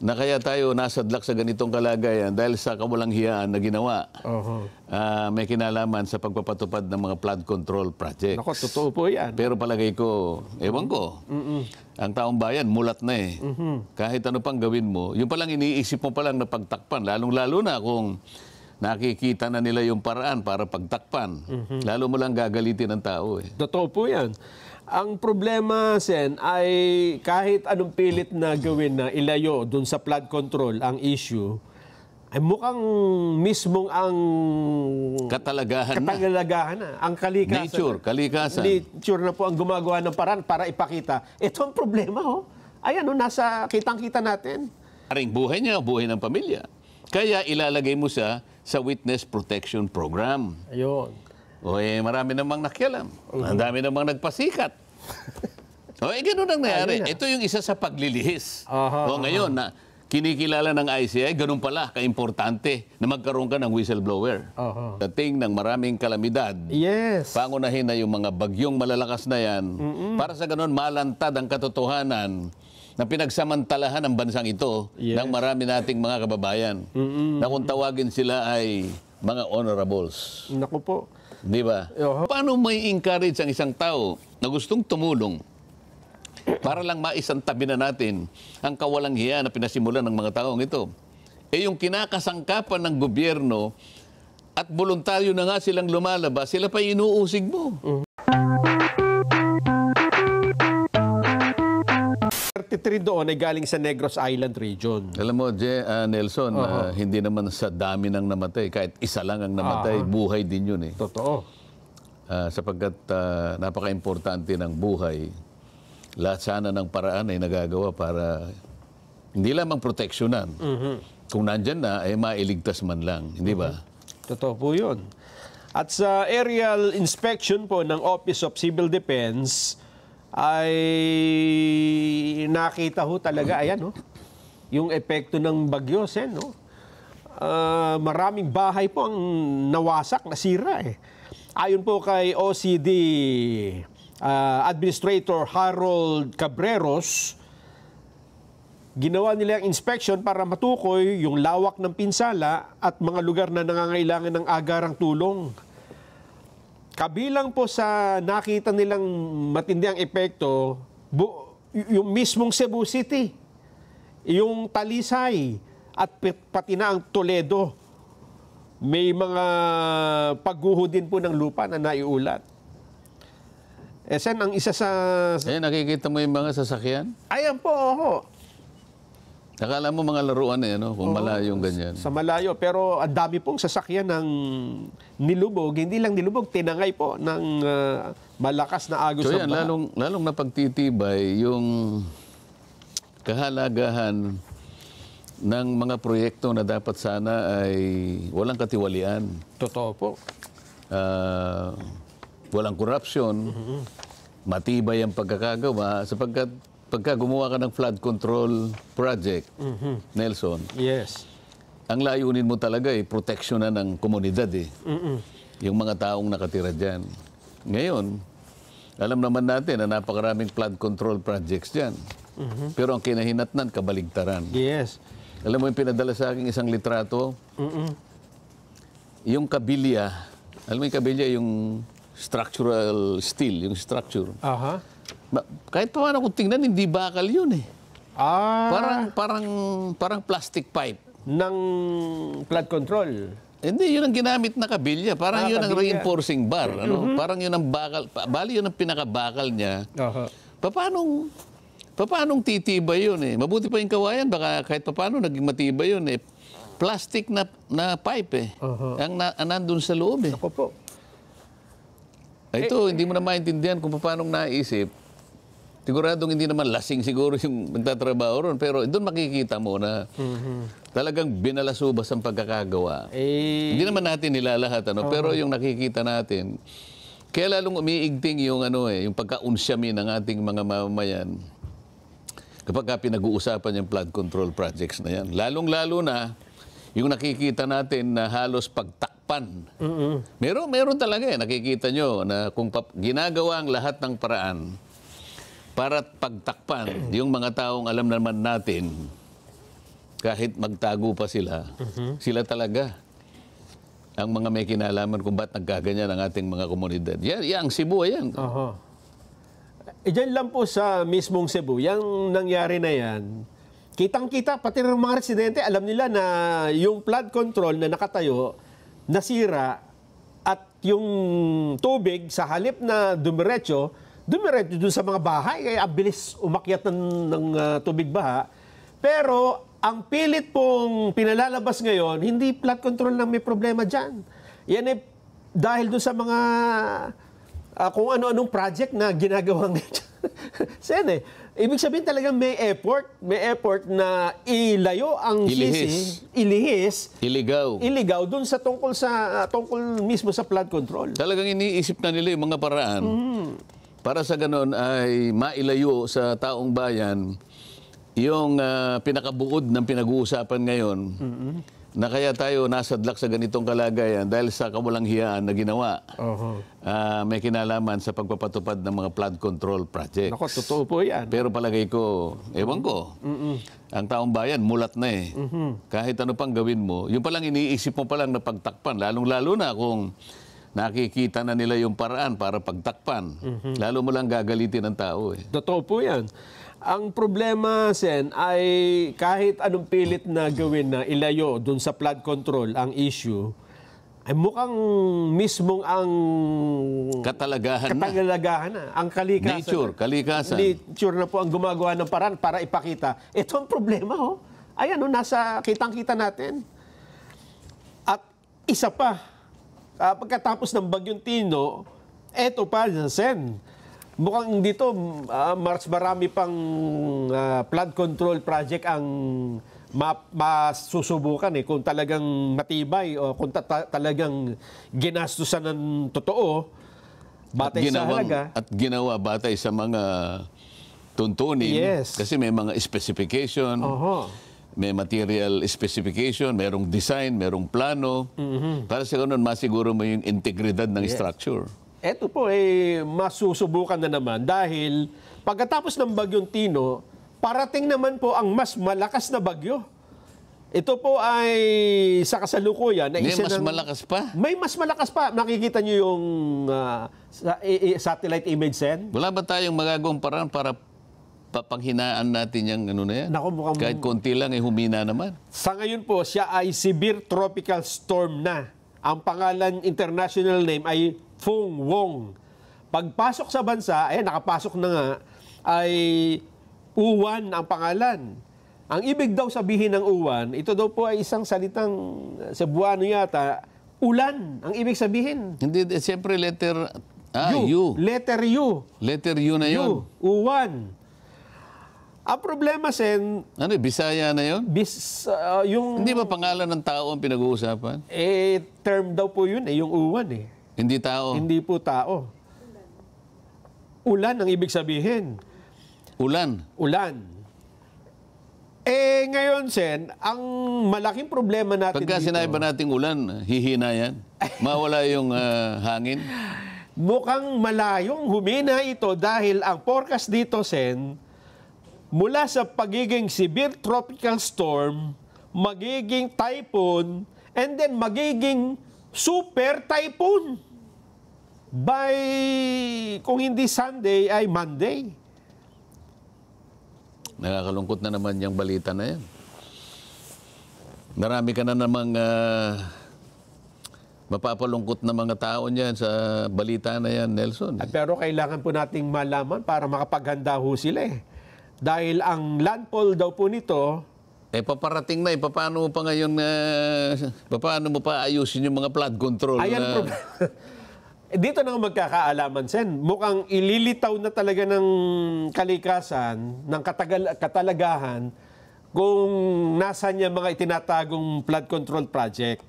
na kaya tayo nasadlak sa ganitong kalagayan dahil sa kawalang hiyaan na ginawa. May kinalaman sa pagpapatupad ng mga flood control project. Nako, totoo po yan. Pero palagay ko, ewan ko, ang taong bayan, mulat na eh. Kahit ano pang gawin mo, yung palang iniisip mo palang na pagtakpan, lalong-lalo na kung nakikita na nila yung paraan para pagtakpan. Lalo mo lang gagalitin ng tao eh. Totoo po yan. Ang problema, Sen, ay kahit anong pilit na gawin na ilayo dun sa flood control ang issue, ay mukhang mismong ang Katalagahan na. Ang kalikasan. Kalikasan. Nature na po ang gumagawa ng paraan para ipakita. Ito ang problema, oh. Ayan, oh, nasa kitang-kita natin. Aring buhay niya, buhay ng pamilya. Kaya ilalagay mo siya sa Witness Protection Program. Ayun. O marami namang nakialam. Ang dami namang nagpasikat. Ganun ang nangyari. Ito yung isa sa paglilihis. Ngayon, na kinikilala ng ICI, ganun pala, kaimportante na magkaroon ka ng whistleblower. Dating ng maraming kalamidad. Yes. Pangunahin na yung mga bagyong malalakas na yan. Para sa ganun, malantad ang katotohanan na pinagsamantalahan ng bansang ito ng marami nating mga kababayan. Na kung tawagin sila ay mga honorables. Naku po. Di ba? Paano may encourage ang isang tao na gustong tumulong para lang maisantabi na natin ang kawalang hiya na pinasimulan ng mga taong ito? Yung kinakasangkapan ng gobyerno at voluntaryo na nga silang lumalabas, sila pa inuusig mo. 33 doon ay galing sa Negros Island region. Alam mo, Nelson, hindi naman sa dami ng namatay. Kahit isa lang ang namatay, buhay din yun eh. Totoo. Sapagkat napaka-importante ng buhay, lahat sana ng paraan ay nagagawa para hindi lamang proteksyonan. Kung nandyan na, ay mailigtas man lang. Hindi ba? Totoo po yun. At sa aerial inspection po ng Office of Civil Defense, ay nakita ho talaga, ayan, no? Yung epekto ng bagyo, Sen, no? Maraming bahay po ang nawasak, nasira eh. Ayon po kay OCD Administrator Harold Cabreros, ginawa nila ang inspection para matukoy yung lawak ng pinsala at mga lugar na nangangailangan ng agarang tulong. Kabilang po sa nakita nilang matinding epekto, yung mismong Cebu City, yung Talisay, at pati na ang Toledo. May mga pagguho din po ng lupa na naiulat. Sen, ang isa sa... nakikita mo yung mga sasakyan? Ayan po, Akala mo mga laruan eh, no? Kung malayong ganyan. Sa malayo, pero ang dami pong sasakyan ng nilubog, hindi lang nilubog, tinangay po ng malakas na agos ng baha. Lalong napagtitibay yung kahalagahan ng mga proyekto na dapat sana ay walang katiwalian. Totoo po. Walang korupsyon, matibay ang pagkakagawa, sapagkat pagka gumawa ka ng flood control project, Nelson, yes, ang layunin mo talaga ay proteksyonan ng komunidad eh. Yung mga taong nakatira dyan. Ngayon, alam naman natin na napakaraming flood control projects dyan. Pero ang kinahinatnan, kabaligtaran. Yes. Alam mo yung pinadala sa akin isang litrato? Yung kabilya, alam mo yung kabilya, yung structural steel, yung structure. Kahit paano kung tingnan, hindi bakal yun eh. Parang plastic pipe. Ng flood control. Hindi, yun ang ginamit na kabilya. Parang yun ang reinforcing bar. Ano? Parang yun ang bakal. Bali yun ang pinakabakal niya. Paanong titibay yun eh? Mabuti pa yung kawayan. Baka kahit paano naging matibay yun eh. Plastic na pipe eh. Ang nandun sa loob eh. Ako po. Ito, hindi mo na maintindihan kung paanong naisip. Siguradong hindi naman lasing siguro yung nagtatrabaho ron. Pero doon makikita mo na talagang binalasubas ang pagkakagawa. Hindi naman natin nilalahat, ano? Pero yung nakikita natin, kaya lalong umiigting yung, yung pagkaunsyami ng ating mga mamamayan kapag pinag-uusapan yung flood control projects na yan. Lalong-lalo na yung nakikita natin na halos pagtakpan. Meron talaga eh. Nakikita nyo na kung ginagawa ang lahat ng paraan para pagtakpan yung mga taong alam naman natin kahit magtago pa sila, sila talaga ang mga may kinalaman kung ba't nagkaganyan ang ating mga komunidad. Yan, Cebu, yan. Diyan lang po sa mismong Cebu, yung nangyari na yan, kitang-kita, pati ng mga residente, alam nila na yung flood control na nakatayo, nasira, at yung tubig sa halip na dumiretso doon sa mga bahay, kaya abilis umakyat ng tubig baha. Pero ang pilit pong pinalalabas ngayon, hindi flood control lang may problema dyan. Yan eh, dahil doon sa mga kung ano-anong project na ginagawang Sen, ibig sabihin talaga may effort na ilayo ang iligaw doon sa tungkol mismo sa flood control. Talagang iniisip na nila yung mga paraan para sa ganon ay mailayo sa taong bayan yung pinakabuod ng pinag-uusapan ngayon na kaya tayo nasadlak sa ganitong kalagayan dahil sa kawalang hiyaan na ginawa. May kinalaman sa pagpapatupad ng mga flood control project. Nako, totoo po yan. Pero palagay ko, ewan ko, ang taong bayan mulat na eh. Kahit ano pang gawin mo, yung palang iniisip mo palang na pagtakpan, lalong-lalo na kung nakikita na nila yung paraan para pagtakpan. Lalo mo lang gagalitin ang tao eh. Totoo po yan. Ang problema, Sen, ay kahit anong pilit na gawin na ilayo dun sa flood control ang issue, ay mukhang mismong ang katalagahan na. Ang kalikasan. Nature na po ang gumagawa ng paraan para ipakita. Ito ang problema, Ayan, nasa kitang-kita natin. At isa pa, pagkatapos ng Bagyong Tino, eto pa, Sen, mukhang dito, marami pang flood control project ang masusubukan kung talagang matibay o kung talagang ginastusan ng totoo batay sa halaga. At ginawa batay sa mga tuntunin. Yes. Kasi may mga specification, may material specification, merong design, merong plano. Para sa ganun, masiguro mo yung integridad ng structure. Ito po masusubukan na naman dahil pagkatapos ng Bagyong Tino, parating naman po ang mas malakas na bagyo. Ito po ay sa kasalukuyan. May mas malakas pa? May mas malakas pa. Nakikita niyo yung satellite image, Sen? Wala ba tayong magagawang paraan para papanghinaan natin yung ano na yan? Naku, kahit konti lang, humina naman. Sa ngayon po, siya ay severe tropical storm na. Ang pangalan, international name ay Fung Wong. Pagpasok sa bansa, nakapasok na nga, ay Uwan ang pangalan. Ang ibig daw sabihin ng Uwan, ito daw po ay isang salitang Cebuano yata, ulan ang ibig sabihin. Hindi, siyempre letter U. Letter U. Letter U na yun. Uwan. Ang problema, Sen... Ano, Bisaya na yun? Hindi ba pangalan ng tao ang pinag-uusapan? Term daw po yun, yung Uwan Hindi tao? Hindi po tao. Ulan ang ibig sabihin. Ulan? Ulan. Ngayon, Sen, ang malaking problema natin Pagka sinabi ba nating ulan, hihina yan? Mawala yung hangin? Mukhang malayong humina ito dahil ang forecast dito, Sen, mula sa pagiging severe tropical storm, magiging typhoon, and then magiging super typhoon. By, kung hindi Sunday, ay Monday. Nakakalungkot na naman yung balita na yan. Marami ka na namang mapapalungkot na mga tao niyan sa balita na yan, Nelson. Pero kailangan po nating malaman para makapaghanda ho sila Dahil ang landfall daw po nito... paparating na paano mo pa ngayon paano mo pa ayusin yung mga flood control? Ayan, dito na magkakaalaman, Sen. Mukhang ililitaw na talaga ng kalikasan, ng katalagahan, kung nasan niya mga itinatagong flood control project.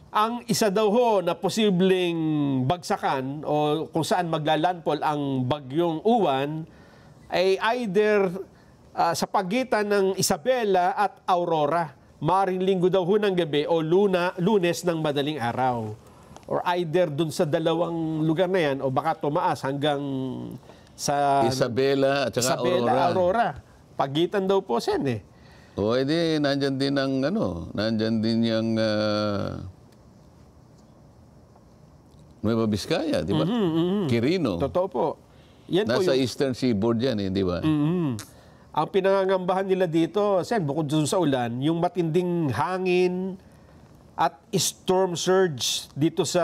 Ang isa daw ho na posibleng bagsakan o kung saan maglalandfall ang Bagyong Uwan ay either sa pagitan ng Isabela at Aurora. Maaaring Linggo daw ho ng gabi o Lunes ng madaling araw. Or either dun sa dalawang lugar na yan o baka tumaas hanggang sa Isabela at saka Aurora. Pagitan daw po, Sen O edi, nandyan din ang nandyan din yung Nueva Vizcaya, di ba? Quirino. Totoo po. Yan po Nasa yung, Eastern Seaboard yan, di ba? ang pinangangambahan nila dito, Sen, bukod dun sa ulan, yung matinding hangin at storm surge dito sa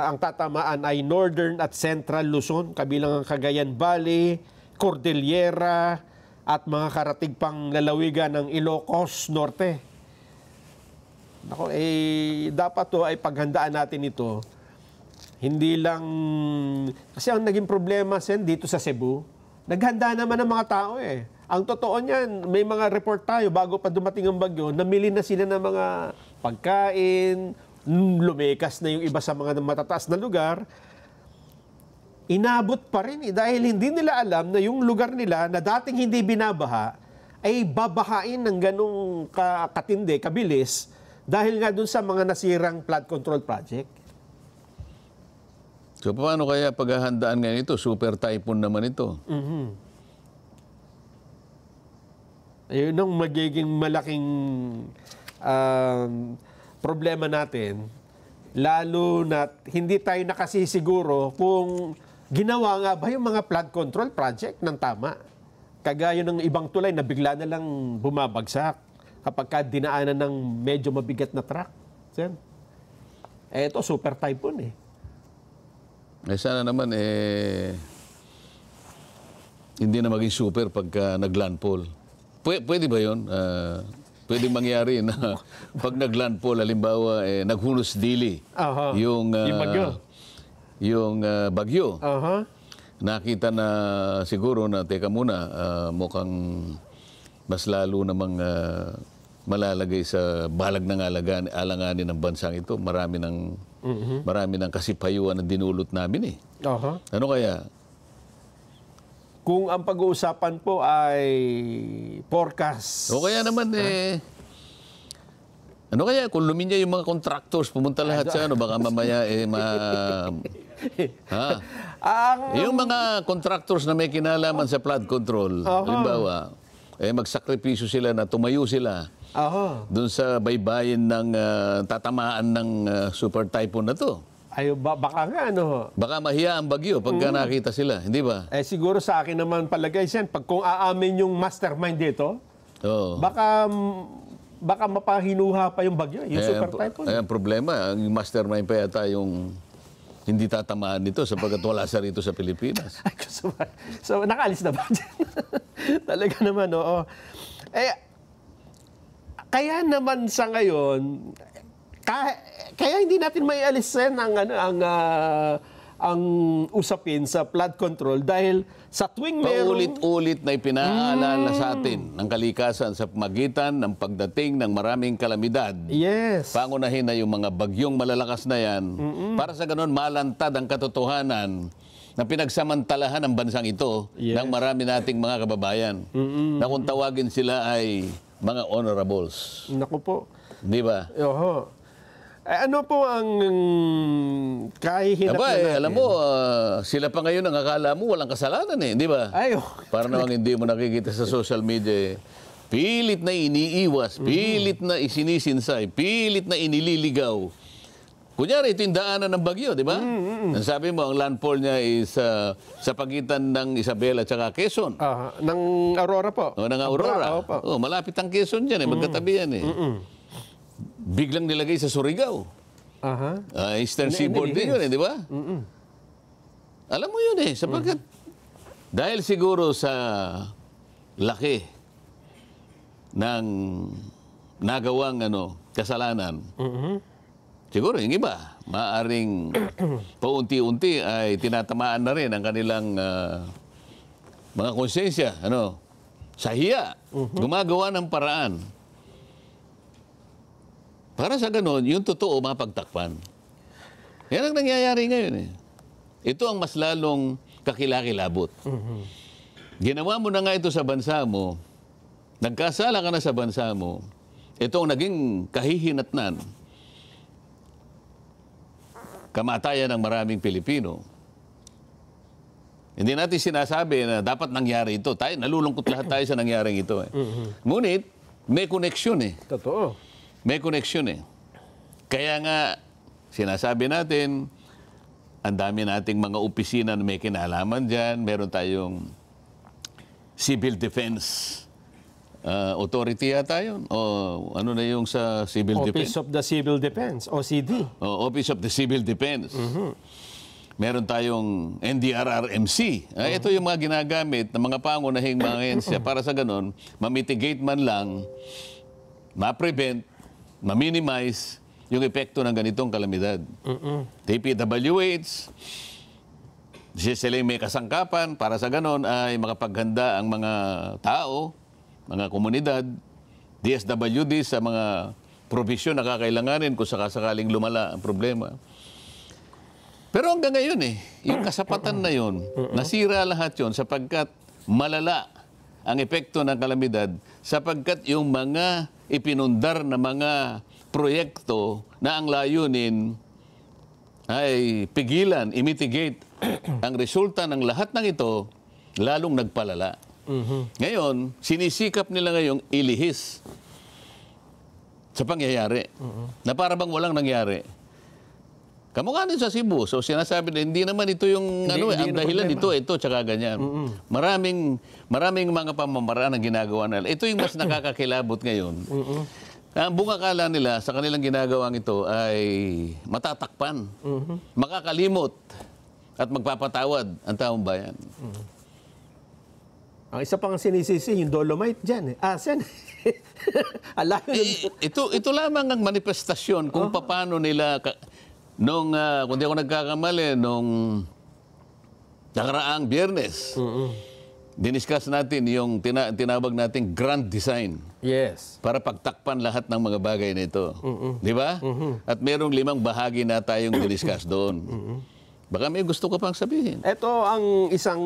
ang tatamaan ay Northern at Central Luzon, kabilang ang Cagayan Valley, Cordillera, at mga karatig pang lalawigan ng Ilocos Norte. Nako, dapat to ay paghandaan natin ito. Hindi lang, kasi ang naging problema, Sen, dito sa Cebu, naghanda naman ng mga tao eh. Ang totoo niyan, may mga report tayo bago pa dumating ang bagyo, namili na sila ng mga pagkain, lumekas na yung iba sa mga matataas na lugar. Inabot pa rin dahil hindi nila alam na yung lugar nila na dating hindi binabaha ay babahain ng ganong katindi, kabilis dahil nga dun sa mga nasirang flood control project. So paano kaya paghahandaan ngayon ito? Super typhoon naman ito. Ayun ang magiging malaking problema natin, lalo na hindi tayo nakasisiguro kung ginawa nga ba yung mga flood control project ng tama. Kagaya ng ibang tulay na bigla na lang bumabagsak kapag dinaanan ng medyo mabigat na truck. Sen? Ito, super typhoon eh. Sana naman hindi na maging super pagka naglandfall. Pwede ba yun? Pwede mangyari na pag naglandfall, halimbawa, naghunos dili yung bagyo. Yung bagyo. Nakita Na siguro na, teka muna, mukhang mas lalo namang malalagay sa balag ng alanganin ng bansang ito. Marami ng kasipayuan na dinulot namin eh. Ano kaya? Kung ang pag-uusapan po ay forecast. O kaya naman ano kaya kung luminya yung mga contractors, pumunta lahat sa baka mamaya yung mga contractors na may kinalaman sa flood control, halimbawa, magsakripisyo sila na tumayo sila doon sa baybayin ng tatamaan ng super typhoon na to. Ay, baka nga, Baka mahiya ang bagyo pagka nakita sila, hindi ba? Siguro sa akin naman palagay, Sen, pag kung aamin yung mastermind dito, baka mapahinuha pa yung bagyo, yung super typhoon. Ang problema, ang mastermind pa yata yung hindi tatamaan nito sapagkat wala sa rito sa Pilipinas. So, nakaalis na ba dyan? Talaga naman, oo. Kaya naman sa ngayon, kaya hindi natin may alisin ang usapin sa flood control dahil sa tuwing paulit-ulit na ipinaalala sa atin ng kalikasan sa pamagitan ng pagdating ng maraming kalamidad. Yes. Pangunahin na yung mga bagyong malalakas na yan para sa ganun malantad ang katotohanan na pinagsamantalahan ng bansang ito ng marami nating mga kababayan na kung tawagin sila ay mga honorables. Naku po. Di ba? Oho. Ano po ang kahihinap na natin? Alam mo, sila pa ngayon ang akala mo walang kasalanan di ba? Para namang hindi mo nakikita sa social media pilit na iniiwas, pilit na isinisinsay, pilit na inililigaw. Kunyari, ito yung daanan ng bagyo, di ba? Sabi mo, ang landfall niya is sa pagitan ng Isabela at saka Quezon. Ng Aurora po. Ng Aurora. Malapit ang Quezon dyan, magkatabi yan biglang nilagay sa Surigao. Eastern Seaboard din yun, di ba? Alam mo yun sapagkat dahil siguro sa laki ng nagawang kasalanan, siguro yung iba, maaring paunti-unti ay tinatamaan na rin ang kanilang mga konsensya, sa hiya, gumagawa ng paraan. Para sa ganon, yung totoo mapagtakpan. Yan ang nangyayari ngayon Ito ang mas lalong kakilakilabot. Ginawa mo na nga ito sa bansa mo, nagkasala ka na sa bansa mo, ito ang naging kahihinatnan, kamatayan ng maraming Pilipino. Hindi natin sinasabi na dapat nangyari ito. Nalulungkot lahat tayo sa nangyaring ito. Ngunit, may koneksyon eh. Totoo. May koneksyon eh. Kaya nga, sinasabi natin, ang dami nating mga opisina na may kinalaman dyan. Meron tayong Civil Defense Authority yata yun. O ano na yung sa Civil Defense? Office of the Civil Defense, OCD. Office of the Civil Defense. Meron tayong NDRRMC. Ito yung mga ginagamit ng mga pangunahing mga ahensya para sa ganun, ma-mitigate man lang, ma-prevent, ma-minimize yung epekto ng ganitong kalamidad. DPWH, sila yung may kasangkapan para sa ganun ay makapaghanda ang mga tao, mga komunidad, DSWD sa mga provision na kakailanganin kung sakasakaling lumala ang problema. Pero hanggang ngayon yung kasapatan na yun, nasira lahat yun sapagkat malala ang epekto ng kalamidad sapagkat yung mga ipinundar na mga proyekto na ang layunin ay pigilan, imitigate ang resulta ng lahat ng ito, lalong nagpalala. Ngayon, sinisikap nila ngayong ilihis sa pangyayari na para bang walang nangyari. Kamukha din sa Cebu. So sinasabi na hindi naman ito yung ang dahilan dito, ito, tsaka ganyan. Maraming mga pamamaraan ang ginagawa nila. Ito yung mas nakakakilabot ngayon. Ang bungakala nila sa kanilang ginagawang ito ay matatakpan, makakalimot, at magpapatawad ang taong bayan. Ang isa pang sinisisi, yung Dolomite dyan. Sen. Ito lamang ang manifestasyon kung paano nila, kung di ako nagkakamali, nung nakaraang Biyernes, diniscuss natin yung tinawag nating grand design. Yes. Para pagtakpan lahat ng mga bagay na ito. Di ba? At merong 5 bahagi na tayong diniscuss doon. Baka may gusto ko pang sabihin. Ito ang isang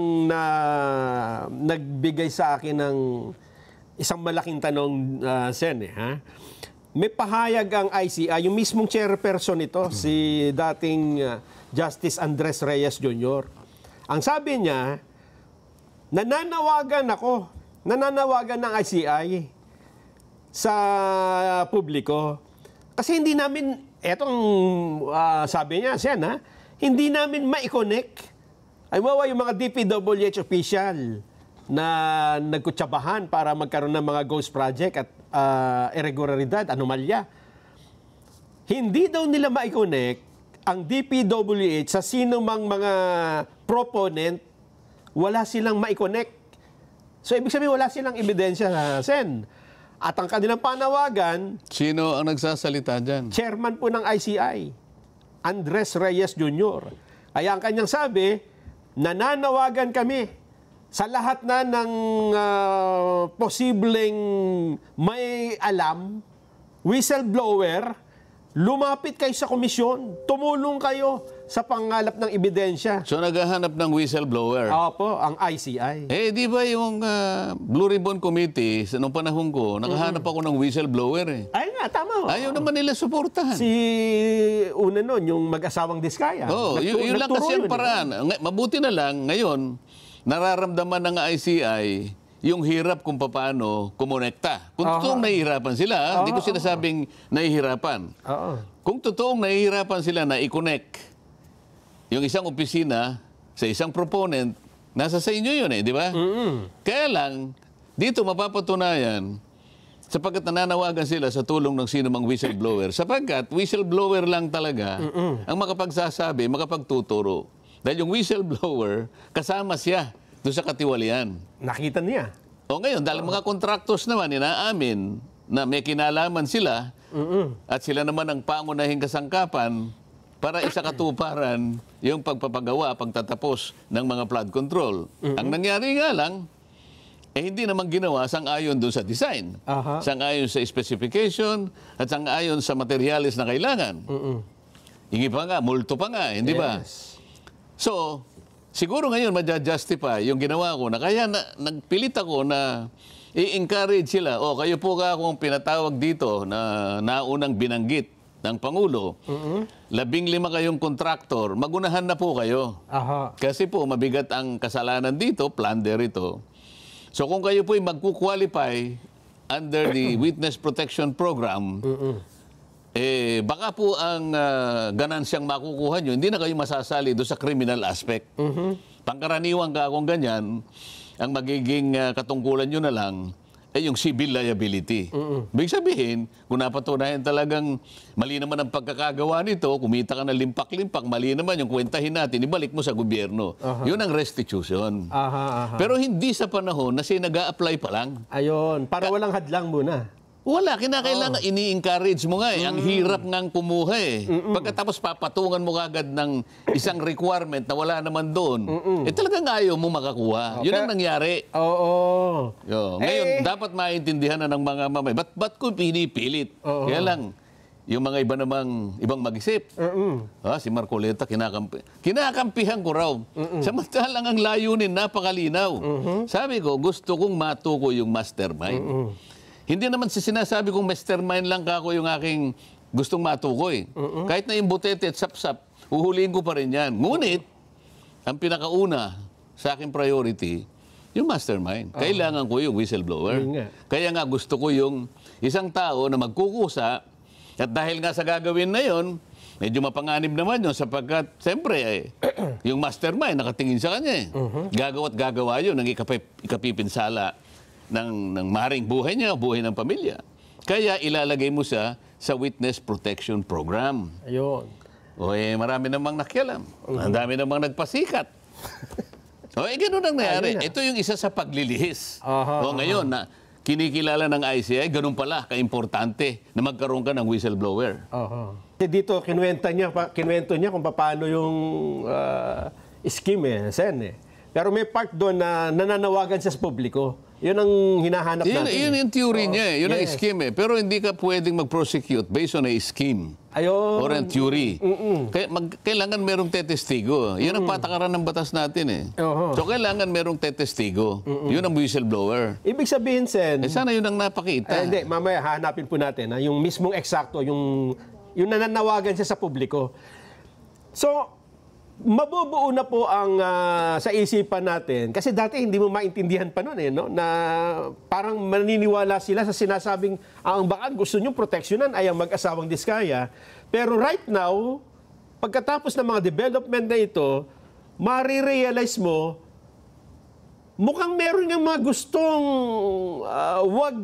nagbigay sa akin ng isang malaking tanong, Sen. May pahayag ang ICI, yung mismong chairperson nito, si dating Justice Andres Reyes Jr. Ang sabi niya, nananawagan ng ICI sa publiko. Kasi hindi namin, etong sabi niya, Sen, hindi namin ma-connect. Ay yung mga DPWH official na nagkutsabahan para magkaroon ng mga ghost project at irregularidad, anomalya. Hindi daw nila ma-connect ang DPWH sa sino mang mga proponent, wala silang ma-connect. So, ibig sabihin, wala silang ebidensya, Sen. At ang kanilang panawagan, sino ang nagsasalita dyan? chairman po ng ICI, Andres Reyes Jr. Kaya ang kanyang sabi, nananawagan kami sa lahat na ng posibleng may alam, whistleblower, lumapit kayo sa komisyon, tumulong kayo sa pangalap ng ebidensya. So naghahanap ng whistleblower. Opo, ang ICI. Di ba yung Blue Ribbon Committee, noong panahon ko, nakahanap ako ng whistleblower Ay nga, tama. Ayaw naman nila suportahan. Si una nun, yung mag-asawang Diskaya. Yun lang kasi ang paraan. Mabuti na lang, ngayon, nararamdaman ng ICI yung hirap kung paano kumonekta. Kung totoong nahihirapan sila, hindi ko sinasabing nahihirapan. Kung totoong nahihirapan sila na i-connect yung isang opisina sa isang proponent, nasa sa inyo yun di ba? Kaya lang, dito mapapatunayan, sapagkat nananawagan sila sa tulong ng sino mang whistleblower, sapagkat whistleblower lang talaga ang makapagsasabi, makapagtuturo. Dahil yung whistleblower, kasama siya doon sa katiwalian. Nakita niya. O ngayon, dahil mga contractors naman, inaamin na may kinalaman sila at sila naman ang pangunahing kasangkapan para isakatuparan yung pagpapagawa, pagtatapos ng mga flood control. Ang nangyari nga lang, hindi naman ginawa sang-ayon doon sa design, sang-ayon sa specification, at sang-ayon sa materialis na kailangan. Hingi pa nga, multo pa nga, hindi ba? So, siguro ngayon madja-justify yung ginawa ko na kaya nagpilit ako na i-encourage sila, kayo po ka akong pinatawag dito na naunang binanggit ng Pangulo, 15 kayong kontraktor, magunahan na po kayo. Kasi po, mabigat ang kasalanan dito, plunder ito. So kung kayo po'y magkukwalify under the Witness Protection Program, baka po ang ganansyang makukuha nyo, hindi na kayo masasali doon sa criminal aspect. Pangkaraniwan ka kung ganyan, ang magiging katungkulan nyo na lang ay yung civil liability. Ibig sabihin, kung napatunayan talagang mali naman ang pagkakagawa nito, kumita ka na limpak-limpak, mali naman yung kwentahin natin, ibalik mo sa gobyerno. Yun ang restitution. Pero hindi sa panahon na nag-a-apply pa lang. Ayun, para walang hadlang muna. Wala, kinakailangan, ini-encourage mo nga eh. Ang hirap ngang kumuha eh. Pagkatapos papatungan mo kagad ng isang requirement na wala naman doon, talagang ayaw mo makakuha. Yun ang nangyari. Ngayon, dapat maintindihan na ng mga mamay. Ba't ko pinipilit? Kaya lang, yung mga iba namang ibang mag-isip. Si Marcoleta, kinakampihan ko raw. Samantalang ang layunin, napakalinaw. Sabi ko, gusto kong matuko yung mastermind. Hindi naman sinasabi kong mastermind lang kako yung aking gustong matukoy. Kahit na yung butete at sapsap, uhuliin ko pa rin yan. Ngunit, ang pinakauna sa aking priority, yung mastermind. Kailangan ko yung whistleblower. Kaya nga gusto ko yung isang tao na magkukusa at dahil nga sa gagawin na yon, medyo mapanganib naman yun sapagkat, siyempre, yung mastermind nakatingin sa kanya. Gagawa't gagawa yun ng ikapipinsala ng maring buhay niya, buhay ng pamilya. Kaya ilalagay mo siya sa Witness Protection Program. Ayun. Marami namang nakialam. Ang dami namang nagpasikat. Ganun ang nangyari. Ito yung isa sa paglilihis. Ngayon, na kinikilala ng ICI, ganun pala, kaimportante na magkaroon ka ng whistleblower. Dito, kinuwento niya kung paano yung scheme, Sen. Pero may part doon na nananawagan siya sa publiko. Yun ang hinahanap natin. Yun yung theory niya. Yun ang scheme. Pero hindi ka pwedeng mag-prosecute based on a scheme. Or a theory. Kailangan merong tetestigo. Yun ang patakaran ng batas natin. So kailangan merong tetestigo. Yun ang whistleblower. Ibig sabihin, Sen... sana yun ang napakita. Hindi, mamaya hahanapin po natin. Yung mismong eksakto, yung nananawagan siya sa publiko. So, mabubuo na po ang sa isipan natin. Kasi dati hindi mo maintindihan pa noon no? Na parang maniniwala sila sa sinasabing ang baka gusto nyo proteksyonan ay ang mag-asawang Diskaya. Pero right now, pagkatapos ng mga development na ito, marirealize mo, mukhang meron ng mga gustong wag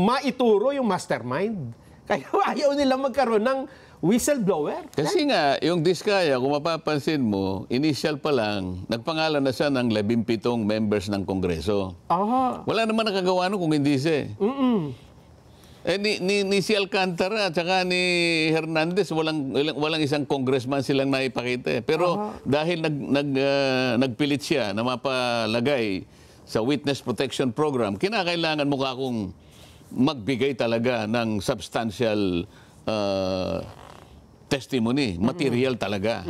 maituro yung mastermind. Kaya ayaw nila magkaroon ng whistleblower? Kasi nga, yung Diskaya, kung mapapansin mo, initial pa lang, nagpangalan na siya ng 17 members ng Kongreso. Wala naman nakagawa nun kung hindi siya. Ni si Alcantara at saka ni Hernandez, walang isang congressman silang naipakita. Pero dahil nagpilit siya na mapalagay sa Witness Protection Program, kinakailangan mo akong magbigay talaga ng substantial testimony, material talaga.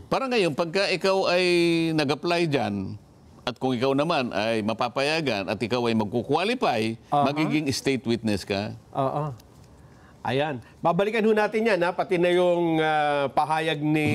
Parang ngayon, pagka ikaw ay nag-apply dyan, at kung ikaw naman ay mapapayagan at ikaw ay magkukwalify, magiging state witness ka. Ayan. Babalikan ho natin yan, pati na yung pahayag ni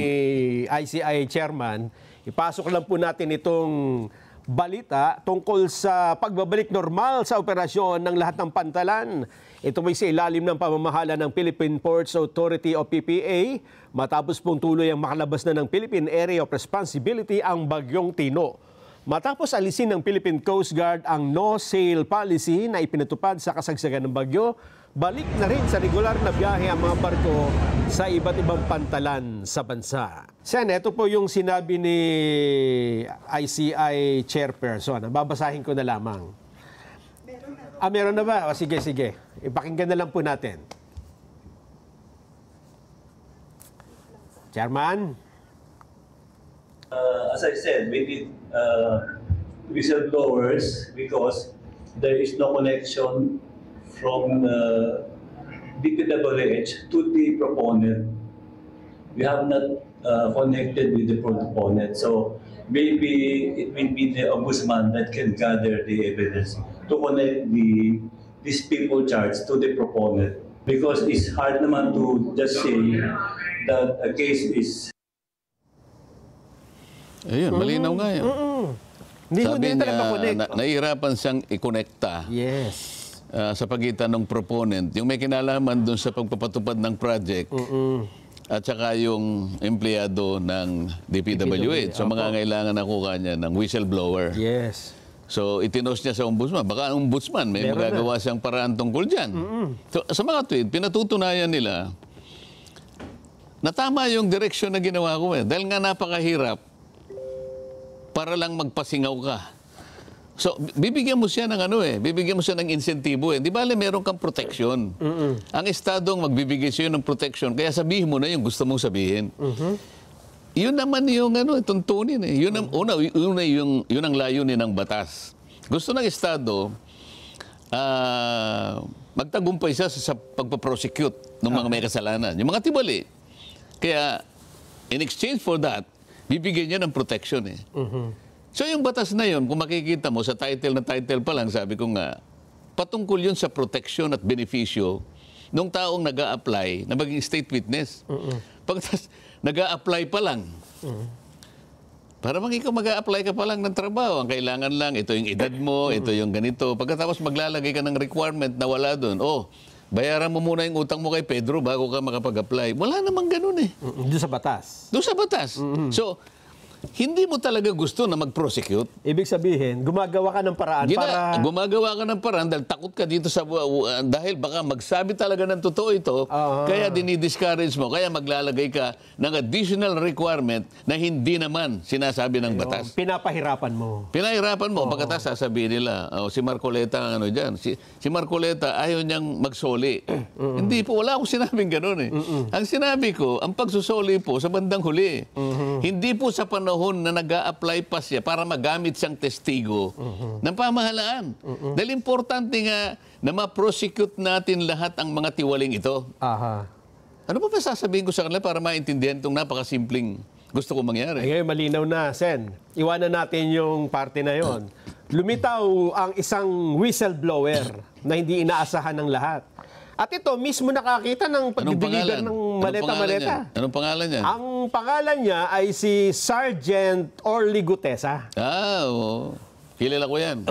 ICI Chairman. Ipasok lang po natin itong balita tungkol sa pagbabalik normal sa operasyon ng lahat ng pantalan. Ito may sa ilalim ng pamamahala ng Philippine Ports Authority o PPA matapos pong tuloy ang makalabas na ng Philippine Area of Responsibility ang Bagyong Tino. Matapos alisin ng Philippine Coast Guard ang no-sail policy na ipinatupad sa kasagsagan ng bagyo, balik na rin sa regular na biyahe ang mga barko sa iba't ibang pantalan sa bansa. Sen, ito po yung sinabi ni ICI Chairperson. Babasahin ko na lamang. Meron na ba? Sige. Ipakinggan na lang po natin. Chairman? As I said, we need whistleblowers because there is no connection from DPWH to the proponent. We have not connected with the proponent. So maybe it will be the ombudsman that can gather the evidence to connect these people charged to the proponent. Because it's hard naman to just say that a case is... Ayun, malinaw nga yun. Sabi niya, nahihirapan siyang i-connecta. Yes. sa pagitan ng proponent, yung may kinalaman dun sa pagpapatupad ng project, at saka yung empleyado ng DPWH. So, mangangailangan ako kanya ng whistleblower. Yes. So, itinos niya sa ombudsman. Baka ang ombudsman, may magagawa siyang paraan tungkol dyan. So, sa mga tweet, pinatutunayan nila na tama yung direksyon na ginawa ko. Dahil nga napakahirap para lang magpasingaw ka. So, bibigyan mo siya ng bibigyan mo siya ng insentibo. Di ba, meron kang protection. Ang Estadong magbibigay siya ng protection, kaya sabihin mo na yung gusto mong sabihin. Yun naman yung tuntunin. Yun ang yun ang layunin ng batas. Gusto ng Estado, magtagumpay siya sa pagpaprosecute ng mga may kasalanan. Yung mga tibali. Kaya, in exchange for that, bibigyan niya ng protection. So yung batas na yun, kung makikita mo sa title pa lang, sabi ko nga, patungkol yun sa protection at benepisyo nung taong nag-a-apply na maging state witness. Pagkas nag-a-apply pa lang, para ikaw mag-a-apply ka pa lang ng trabaho, ang kailangan lang, ito yung edad mo, ito yung ganito. Pagkatapos maglalagay ka ng requirement na wala doon, bayaran mo muna yung utang mo kay Pedro bago ka makapag-apply. Wala namang ganun Doon sa batas. Doon sa batas. So, hindi mo talaga gusto na mag-prosecute. Ibig sabihin, gumagawa ka ng paraan para... Gumagawa ka ng paraan dahil takot ka dito sa... dahil baka magsabi talaga ng totoo ito, kaya dinidiscourage mo, kaya maglalagay ka ng additional requirement na hindi naman sinasabi ng batas. Pinapahirapan mo. Pinahirapan mo. Pagkatapos sasabihin nila, si Marcoleta ang dyan. Si Marcoleta ayaw niyang magsoli. Hindi po, wala akong sinabing gano'n Ang sinabi ko, ang pagsusoli po sa bandang huli. Hindi po sa panahon na nag-a-apply pa siya para magamit siyang testigo ng pamahalaan. Dahil importante nga na ma-prosecute natin lahat ang mga tiwaling ito. Ano pa sasabihin ko sa kanila para maintindihan itong napakasimpleng gusto ko mangyari? Ngayon, malinaw na, Sen. Iwanan natin yung parte na yon. Lumitaw ang isang whistleblower na hindi inaasahan ng lahat. At ito, mismo nakakita ng pag-deliver ng maleta-maleta. Anong pangalan niya? Ang pangalan niya ay si Sergeant Orly Gutesa. Oo. Kilala ko yan.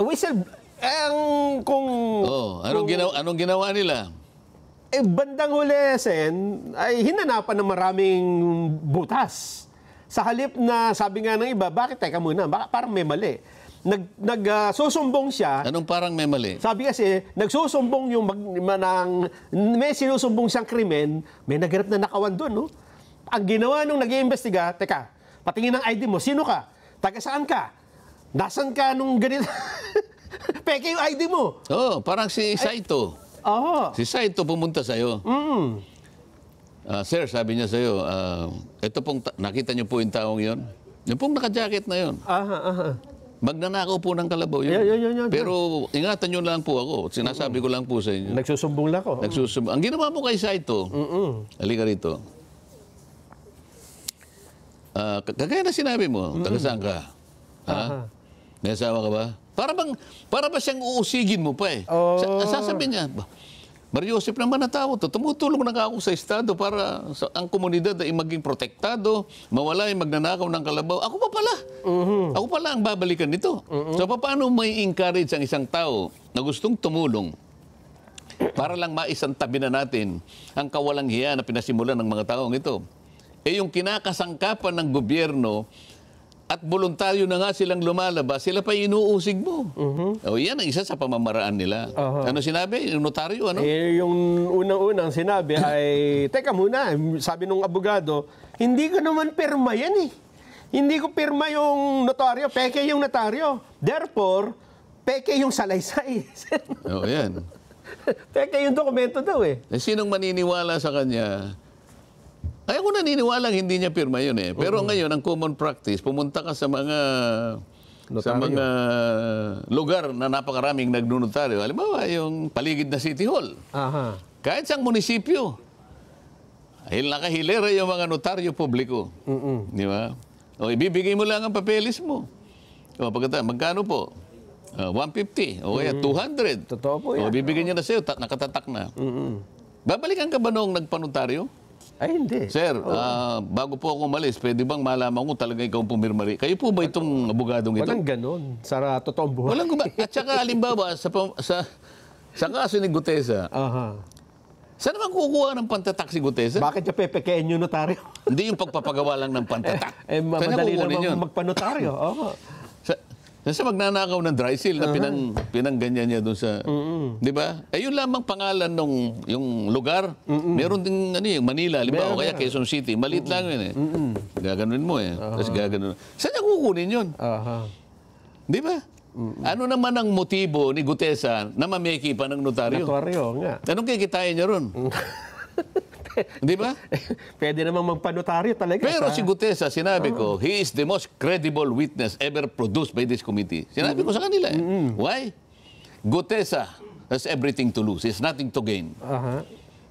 Anong ginawa nila? Bandang huli, Sen, ay hinanapan ng maraming butas. Sa halip na, sabi nga ng iba, bakit teka muna, parang may mali. Nagsusumbong siya. Anong parang may mali? Sabi kasi, nagsusumbong yung may sinusumbong siyang krimen, may naghanap na nakawan doon, no? Ang ginawa nung nag-iimbestiga, teka, patingin ng ID mo, sino ka? Taga saan ka? Nasaan ka nung ganito? Peke yung ID mo. Parang si Saito. Si Saito pumunta sa'yo. Sir, sabi niya sa'yo, ito pong, nakita niyo po yung taong yon? Yung pong naka-jacket na yon. Magnanakaw po ng kalabaw yun. Yun. Pero ingatan nyo lang po ako. Sinasabi ko lang po sa inyo. Nagsusumbong lang ako. Ang ginawa mo kay Saito, halika rito. Kagaya na sinabi mo, taga saan ka? May asawa ka ba? Para ba siyang uusigin mo pa sasabihin niya, Mariosep naman na tao to. Tumutulong na ako sa Estado para ang komunidad ay maging protektado, mawala yung magnanakaw ng kalabaw. Ako pa pala. Ako pala ang babalikan nito. So paano may encourage ang isang tao na gustong tumulong para lang maisantabi na natin ang kawalang hiya na pinasimulan ng mga taong ito? Yung kinakasangkapan ng gobyerno at voluntaryo na nga silang lumalabas, sila pa inuusig mo. Yan ang isa sa pamamaraan nila. Ano sinabi? Yung notaryo, ano? Yung unang-unang sinabi ay, teka muna, sabi nung abogado, hindi ko naman pirma yan Hindi ko pirma yung notaryo, peke yung notaryo. Therefore, peke yung salaysay. Yan. Peke yung dokumento daw Sinong maniniwala sa kanya? Kaya ko naniniwalang hindi niya pirma yun Pero ngayon, ang common practice, pumunta ka sa mga lugar na napakaraming nagnunotaryo. Halimbawa, yung paligid na City Hall. Kahit sa munisipyo. Nakahilera yung mga notaryo publiko. Di ba? Ibibigay mo lang ang papeles mo. Magkano po? 150 o kaya 200. Totoo po yan. Bibigyan niya na sa'yo, nakatatak na. Babalikan ka ba noong nagpanotaryo? Ay, hindi. Sir, bago po ako umalis, pwede bang malaman ko talaga ikaw pumirma rin? Kayo po ba itong abogadong ito? Walang ganon sa totoong buhay. Walang At saka, halimbawa, Sa kaso ni Gutesa, Aha. saan naman kukuha ng pantatak si Gutesa? Bakit niya pepekein yung notaryo? Hindi yung pagpapagawa lang ng pantatak. Saan niya Madali kukunin yun? lang magpanotaryo. Oo. Sa magnanakaw ng dry seal na pinangganyan niya doon sa... Di ba? Ayun lamang pangalan nung yung lugar. Meron ding yung Manila, halimbawa, kaya Quezon City. Maliit lang yun eh. Gaganunin mo eh. Tapos gaganunin. Saan niya kukunin yun? Aha. Di ba? Ano naman ang motibo ni Gutesa na mameki pa ng notaryo? Notaryo nga. Anong kikitain niya ron? Di ba? Pwede namang magpanotaryo talaga. Pero si Gutesa, sinabi ko, he is the most credible witness ever produced by this committee. Sinabi ko sa kanila. Why? Gutesa has everything to lose. He has nothing to gain. Aha.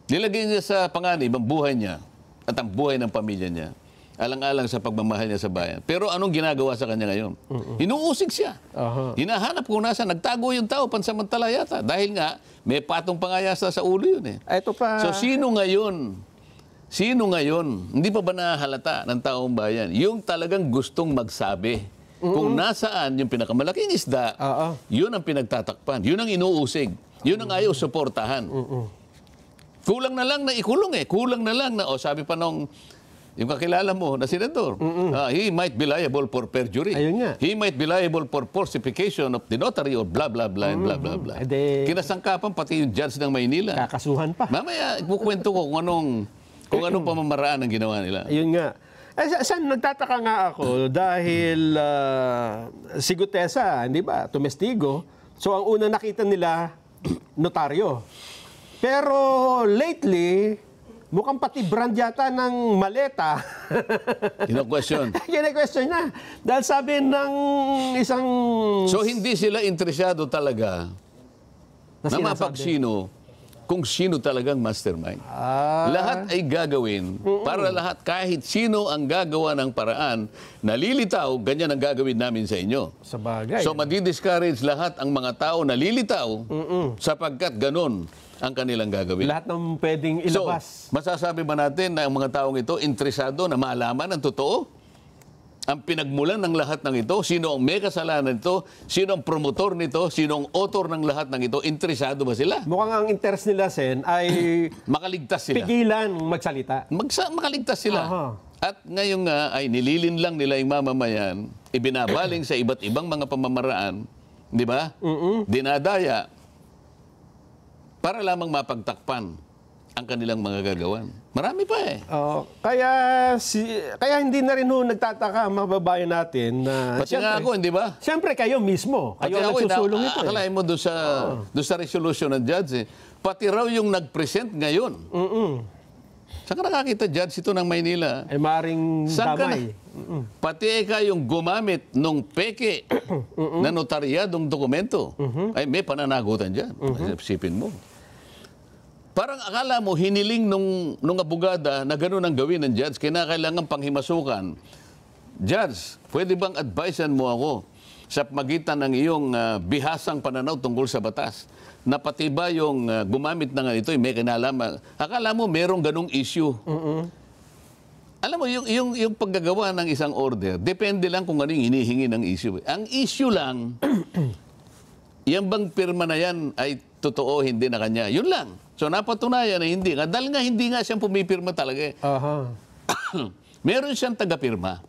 Nilagay niya sa panganib ang buhay niya at ang buhay ng pamilya niya. Alang-alang sa pagmamahal niya sa bayan. Pero anong ginagawa sa kanya ngayon? Hinuusig siya. Aha. Hinahanap kung nasa. Nagtago yung tao, pansamantala yata. Dahil nga, may patong pangayasa sa ulo yun eh. Ito pa. So sino ngayon? Sino ngayon? Hindi pa ba nahalata ng taong bayan? Yung talagang gustong magsabi. Kung nasaan yung pinakamalaking isda, yun ang pinagtatakpan. Yun ang inuusig. Yun ang ayaw suportahan. Kulang na lang na ikulong eh. Kulang na lang na, sabi pa nung yung kakilala mo na senador, he might be liable for perjury. Ayun nga. He might be liable for falsification of the notary or blah, blah, blah, and blah, blah, blah. Kinasangkapan pati yung judge ng Maynila. Kakasuhan pa. Mamaya, ipukwento ko kung anong pamamaraan ang ginawa nila. Ayun nga. Saan nagtataka nga ako dahil si Gutesa, hindi ba, tumestigo. So ang unang nakita nila, notaryo. Pero lately, mukhang pati brand yata ng maleta. Kino-question. Kine-question na. Dahil sabi ng isang... So hindi sila interesado talaga na mapagsino kung sino talagang mastermind. Lahat ay gagawin para lahat, kahit sino ang gagawa ng paraan, nalilitaw, ganyan ang gagawin namin sa inyo. Sa bagay. So madi-discourage lahat ang mga tao nalilitaw sapagkat ganon ang kanilang gagawin. Lahat ng pwedeng ilabas. So, masasabi ba natin na ang mga taong ito interesado na malaman ang totoo? Ang pinagmulan ng lahat ng ito, sino ang may kasalanan nito, sino ang promotor nito, sino ang author ng lahat ng ito, interesado ba sila? Mukhang ang interest nila, Sen, ay Makaligtas sila. pigilan magsalita. Makaligtas sila. Aha. At ngayon nga ay nililin lang nila yung mamamayan, ibinabaling sa iba't ibang mga pamamaraan, di ba? Dinadaya para lamang mapagtakpan ang kanilang mga gagawan. Marami pa eh. Kaya hindi na rin nagtataka ang mga babae natin na... Pati nga ako, hindi ba? Siyempre kayo mismo. Pati Kayo ang ako, nagsusulong ito. akalain mo doon sa resolution ng judge eh. Pati raw yung nag-present ngayon. Saan ka nakakita, judge, ito ng Maynila? Ay maring Saan ka na? damay. Pati yung gumamit nung peke na notaryadong dokumento. Ay may pananagutan dyan. Isipin mo. Parang akala mo, hiniling nung abogada na gano'n ang gawin ng judge, kinakailangan panghimasukan. Judge, pwede bang advisean mo ako sa magitan ng iyong bihasang pananaw tungkol sa batas? Na pati ba yung gumamit na nga ito, may kinalaman? Akala mo, merong ganong issue. Alam mo, yung paggagawa ng isang order, depende lang kung ano yung hinihingi ng issue. Ang issue lang, yan bang pirma na yan ay totoo, hindi na kanya. Yun lang. So napatunayan na hindi nga. Dahil nga hindi nga siyang pumipirma talaga. Aha. Meron siyang taga-pirma.